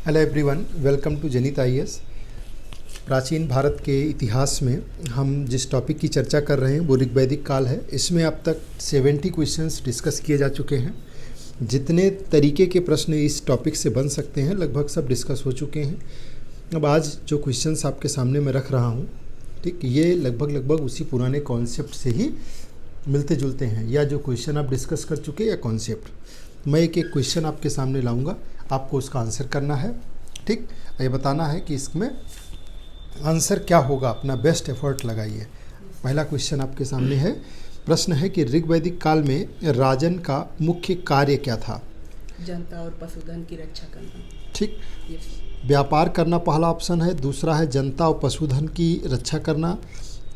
Hello everyone, welcome to जनित IAS. प्राचीन भारत के इतिहास में हम जिस टॉपिक की चर्चा कर रहे हैं वो ऋग्वैदिक काल है। इसमें अब तक 70 क्वेश्चंस डिस्कस किए जा चुके हैं। जितने तरीके के प्रश्न इस टॉपिक से बन सकते हैं लगभग सब डिस्कस हो चुके हैं। अब आज जो क्वेश्चंस आपके सामने मैं रख रहा हूँ, ठीक, ये लगभग उसी पुराने कॉन्सेप्ट से ही मिलते जुलते हैं, या जो क्वेश्चन आप डिस्कस कर चुके या कॉन्सेप्ट। मैं एक क्वेश्चन आपके सामने लाऊंगा, आपको उसका आंसर करना है, ठीक। ये बताना है कि इसमें आंसर क्या होगा, अपना बेस्ट एफर्ट लगाइए। पहला क्वेश्चन आपके सामने है। प्रश्न है कि ऋग्वैदिक काल में राजन का मुख्य कार्य क्या था? जनता और पशुधन की रक्षा करना, ठीक। व्यापार करना पहला ऑप्शन है, दूसरा है जनता और पशुधन की रक्षा करना,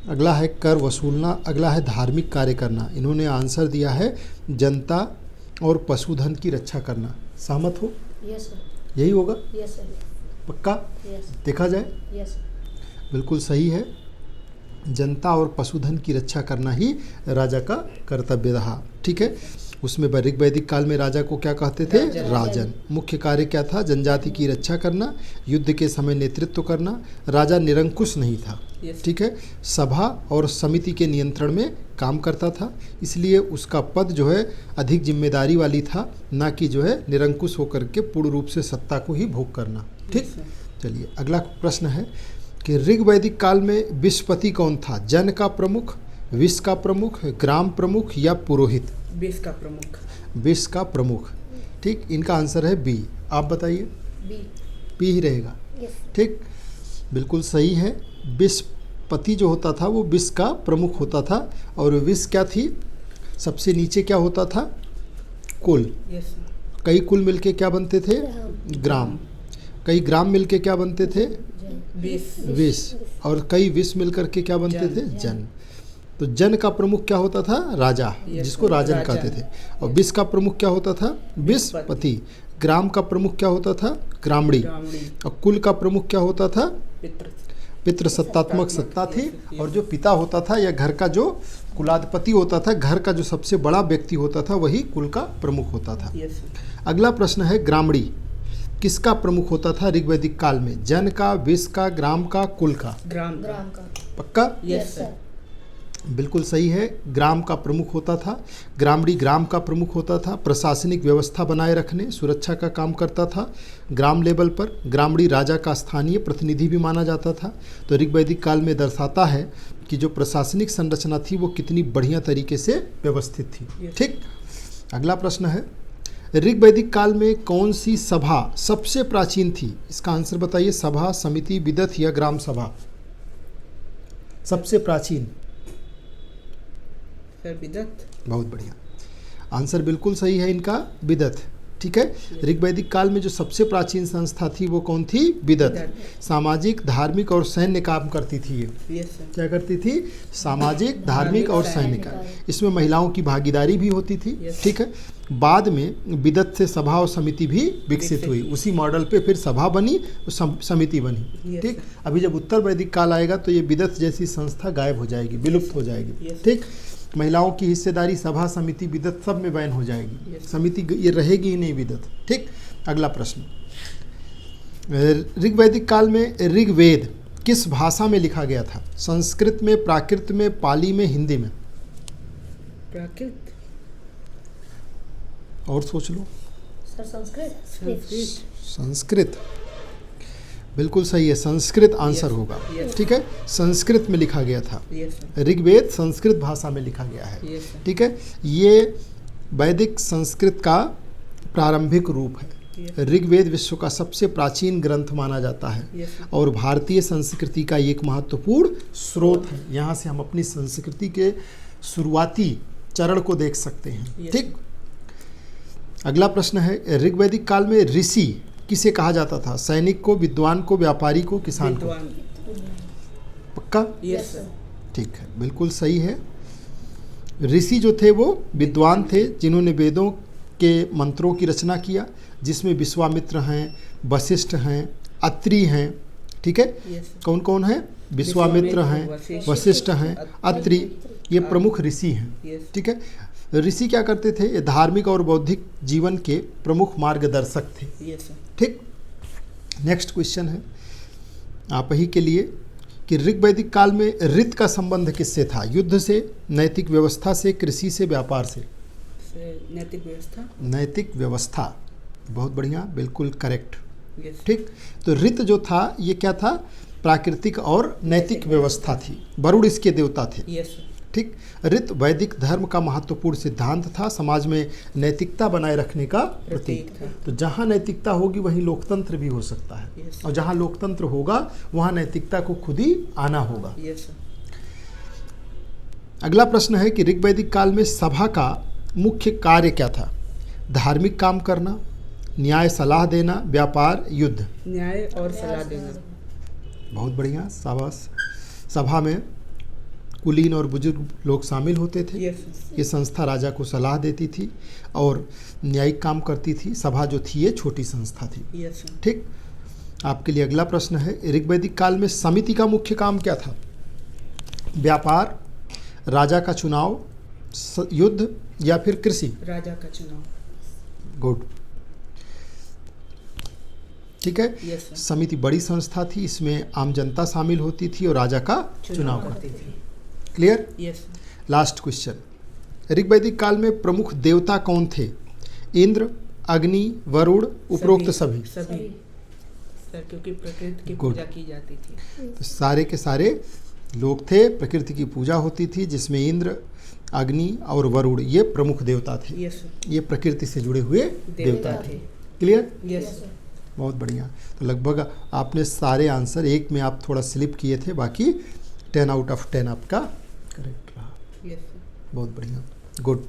अगला है कर वसूलना, अगला है धार्मिक कार्य करना। इन्होंने आंसर दिया है जनता और पशुधन की रक्षा करना। सहमत हो? Yes sir. यही होगा? Yes sir. पक्का? यस। देखा जाए? यस। बिल्कुल सही है। जनता और पशुधन की रक्षा करना ही राजा का कर्तव्य रहा, ठीक है। उसमें ऋग्वैदिक काल में राजा को क्या कहते थे? राजन। मुख्य कार्य क्या था? जनजाति की रक्षा करना, युद्ध के समय नेतृत्व करना। राजा निरंकुश नहीं था, ठीक है, सभा और समिति के नियंत्रण में काम करता था, इसलिए उसका पद जो है अधिक जिम्मेदारी वाली था, ना कि जो है निरंकुश होकर के पूर्ण रूप से सत्ता को ही भोग करना, ठीक। चलिए अगला प्रश्न है कि ऋग्वैदिक काल में विषपति कौन था? जन का प्रमुख, विष का प्रमुख, ग्राम प्रमुख या पुरोहित? विष का प्रमुख। विष का प्रमुख, ठीक। इनका आंसर है बी। आप बताइए। बी ही रहेगा, ठीक, बिल्कुल सही है। विषपति जो होता था वो विष का प्रमुख होता था। और विष क्या थी? सबसे नीचे क्या होता था? कुल। कई कुल मिलके क्या बनते थे? ग्राम। कई ग्राम मिलके क्या बनते थे? विष। और कई विष मिलकर के क्या बनते थे? जन। तो जन का प्रमुख क्या होता था? राजा, जिसको राजन कहते थे। और विष का प्रमुख क्या होता था? विषपति। ग्राम का प्रमुख क्या होता था? ग्रामणी। और कुल का प्रमुख क्या होता था? पितृ। सत्तात्मक सत्ता थी। और जो पिता होता था या घर का जो कुलाधिपति होता था, घर का जो सबसे बड़ा व्यक्ति होता था, वही कुल का प्रमुख होता था। अगला प्रश्न है ग्रामणी किसका प्रमुख होता था ऋग्वैदिक काल में? जन का, विष का, ग्राम का, कुल का? ग्राम का। पक्का? Yes sir. बिल्कुल सही है। ग्राम का प्रमुख होता था। ग्रामणी ग्राम का प्रमुख होता था। प्रशासनिक व्यवस्था बनाए रखने, सुरक्षा का काम करता था ग्राम लेवल पर। ग्रामणी राजा का स्थानीय प्रतिनिधि भी माना जाता था। तो ऋग्वैदिक काल में दर्शाता है कि जो प्रशासनिक संरचना थी वो कितनी बढ़िया तरीके से व्यवस्थित थी, ठीक। अगला प्रश्न है ऋग्वैदिक काल में कौन सी सभा सबसे प्राचीन थी? इसका आंसर बताइए। सभा, समिति, विदथ या ग्राम सभा? सबसे प्राचीन सर विदथ। बहुत बढ़िया, आंसर बिल्कुल सही है इनका, विदथ, ठीक है। ऋग्वैदिक काल में जो सबसे प्राचीन संस्था थी वो कौन थी? विदथ। सामाजिक, धार्मिक और सैन्य काम करती थी ये। क्या करती थी? सामाजिक, धार्मिक और सैन्य काम। इसमें महिलाओं की भागीदारी भी होती थी, ठीक है। बाद में विदथ से सभा और समिति भी विकसित हुई। उसी मॉडल पे फिर सभा बनी, समिति बनी, ठीक। अभी जब उत्तर वैदिक काल आएगा तो ये विदथ जैसी संस्था गायब हो जाएगी, विलुप्त हो जाएगी, ठीक। महिलाओं की हिस्सेदारी सभा, समिति, विदथ सब में बैन हो जाएगी। समिति ये रहेगी ही नहीं, विदथ, ठीक। अगला प्रश्न, ऋग्वैदिक काल में ऋग्वेद किस भाषा में लिखा गया था? संस्कृत में, प्राकृत में, पाली में, हिंदी में? प्राकृत। और सोच लो। सर संस्कृत। संस्कृत बिल्कुल सही है, संस्कृत आंसर होगा, ठीक है। संस्कृत में लिखा गया था। ऋग्वेद संस्कृत भाषा में लिखा गया है, ठीक है। ये वैदिक संस्कृत का प्रारंभिक रूप है। ऋग्वेद विश्व का सबसे प्राचीन ग्रंथ माना जाता है और भारतीय संस्कृति का एक महत्वपूर्ण स्रोत है। यहाँ से हम अपनी संस्कृति के शुरुआती चरण को देख सकते हैं, ठीक। अगला प्रश्न है ऋग्वैदिक काल में ऋषि किसे कहा जाता था? सैनिक को, विद्वान को, व्यापारी को, किसान को? पक्का? Yes sir. ठीक है, बिल्कुल सही है। ऋषि जो थे वो विद्वान थे जिन्होंने वेदों के मंत्रों की रचना किया, जिसमें विश्वामित्र हैं, वशिष्ठ हैं, अत्रि हैं, ठीक है। कौन कौन है? विश्वामित्र हैं, वशिष्ठ हैं, अत्रि, ये प्रमुख ऋषि हैं, ठीक है। ऋषि क्या करते थे? ये धार्मिक और बौद्धिक जीवन के प्रमुख मार्गदर्शक थे, ठीक। नेक्स्ट क्वेश्चन है आप ही के लिए कि ऋग्वैदिक काल में ऋत का संबंध किससे था? युद्ध से, नैतिक व्यवस्था से, कृषि से, व्यापार से? नैतिक व्यवस्था। नैतिक व्यवस्था, बहुत बढ़िया, बिल्कुल करेक्ट। यस। ठीक, तो ऋत जो था ये क्या था? प्राकृतिक और नैतिक व्यवस्था थी। वरुण इसके देवता थे। यस। ठीक, ऋत वैदिक धर्म का महत्वपूर्ण सिद्धांत था, समाज में नैतिकता बनाए रखने का प्रतीक था। तो जहाँ नैतिकता होगी वहीं लोकतंत्र भी हो सकता है। यस। और जहाँ लोकतंत्र होगा वहाँ नैतिकता को खुद ही आना होगा। यस। अगला प्रश्न है कि ऋग्वैदिक काल में सभा का मुख्य कार्य क्या था? धार्मिक काम करना, न्याय सलाह देना, व्यापार, युद्ध? न्याय और सलाह देना। बहुत बढ़िया, शाबाश। सभा में कुलीन और बुजुर्ग लोग शामिल होते थे। यस। ये संस्था राजा को सलाह देती थी और न्यायिक काम करती थी। सभा जो थी ये छोटी संस्था थी। यस। ठीक, आपके लिए अगला प्रश्न है ऋग्वैदिक काल में समिति का मुख्य काम क्या था? व्यापार, राजा का चुनाव, युद्ध या फिर कृषि? राजा का चुनाव। गुड, ठीक है। यस। समिति बड़ी संस्था थी, इसमें आम जनता शामिल होती थी और राजा का चुनाव करती थी। क्लियर? यस। लास्ट क्वेश्चन, ऋग्वैदिक काल में प्रमुख देवता कौन थे? इंद्र, अग्नि, वरुण, उपरोक्त सभी? सभी सर, क्योंकि प्रकृति की Good. पूजा की जाती थी। तो सारे के सारे लोग थे, प्रकृति की पूजा होती थी, जिसमें इंद्र, अग्नि और वरुण ये प्रमुख देवता थे। यस। ये प्रकृति से जुड़े हुए देवता थे। क्लियर? यस। बहुत बढ़िया। तो लगभग आपने सारे आंसर, एक में आप थोड़ा स्लिप किए थे, बाकी 10 आउट ऑफ 10 आपका करेक्ट रहा। यस। बहुत बढ़िया, गुड।